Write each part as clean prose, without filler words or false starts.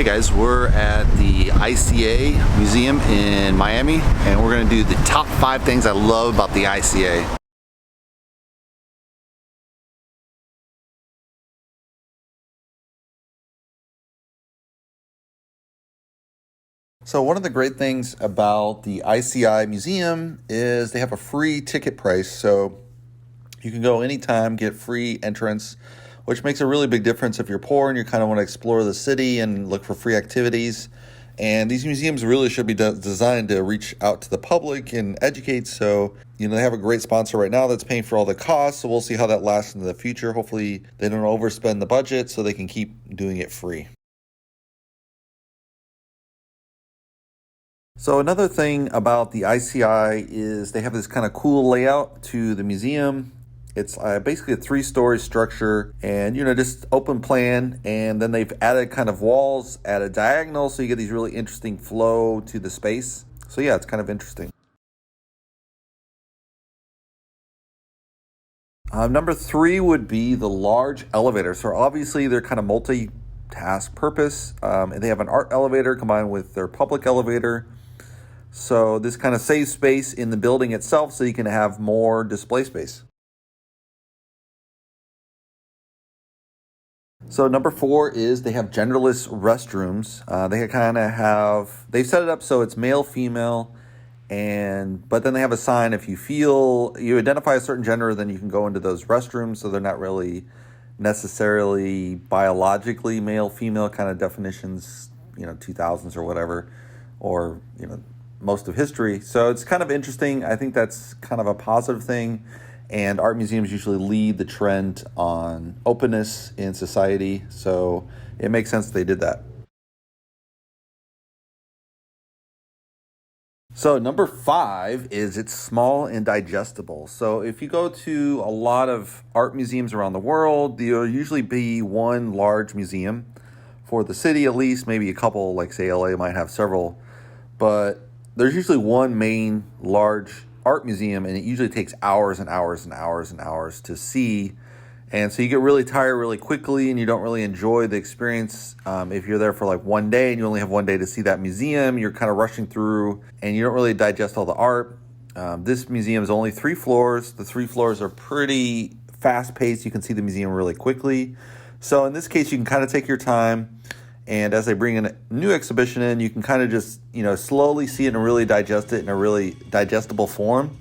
Hey guys, we're at the ICA museum in Miami, and we're going to do the top 5 things I love about the ICA. So one of the great things about the ICI museum is they have a free ticket price, so you can go anytime, get free entrance, which makes a really big difference if you're poor and you kind of want to explore the city and look for free activities. And these museums really should be designed to reach out to the public and educate. So, they have a great sponsor right now that's paying for all the costs. So we'll see how that lasts into the future. Hopefully they don't overspend the budget so they can keep doing it free. So another thing about the ICI is they have this kind of cool layout to the museum. It's basically a 3-story structure and, just open plan. And then they've added kind of walls at a diagonal. So you get these really interesting flow to the space. So yeah, it's kind of interesting. Number 3 would be the large elevator. So obviously they're kind of multi-task purpose. And they have an art elevator combined with their public elevator. So this kind of saves space in the building itself so you can have more display space. So number 4 is they have genderless restrooms. They've set it up so it's male, female, but then they have a sign if you identify a certain gender, then you can go into those restrooms. So they're not really necessarily biologically male, female kind of definitions, 2000s or whatever, or, most of history. So it's kind of interesting. I think that's kind of a positive thing. And art museums usually lead the trend on openness in society. So it makes sense they did that. So number 5 is it's small and digestible. So if you go to a lot of art museums around the world, there'll usually be one large museum for the city, at least. Maybe a couple, like say LA might have several, but there's usually one main large art museum, and it usually takes hours and hours and hours and hours to see. And so you get really tired really quickly, and you don't really enjoy the experience. If you're there for like one day and you only have one day to see that museum, you're kind of rushing through and you don't really digest all the art. This museum is only 3 floors. The 3 floors are pretty fast paced. You can see the museum really quickly. So in this case, you can kind of take your time. And as they bring in a new exhibition in, you can kind of just, slowly see it and really digest it in a really digestible form.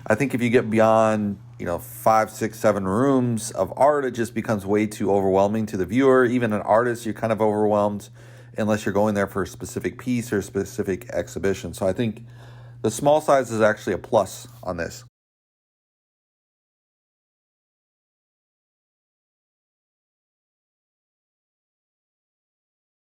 I think if you get beyond, 5, 6, 7 rooms of art, it just becomes way too overwhelming to the viewer. Even an artist, you're kind of overwhelmed unless you're going there for a specific piece or a specific exhibition. So I think the small size is actually a plus on this.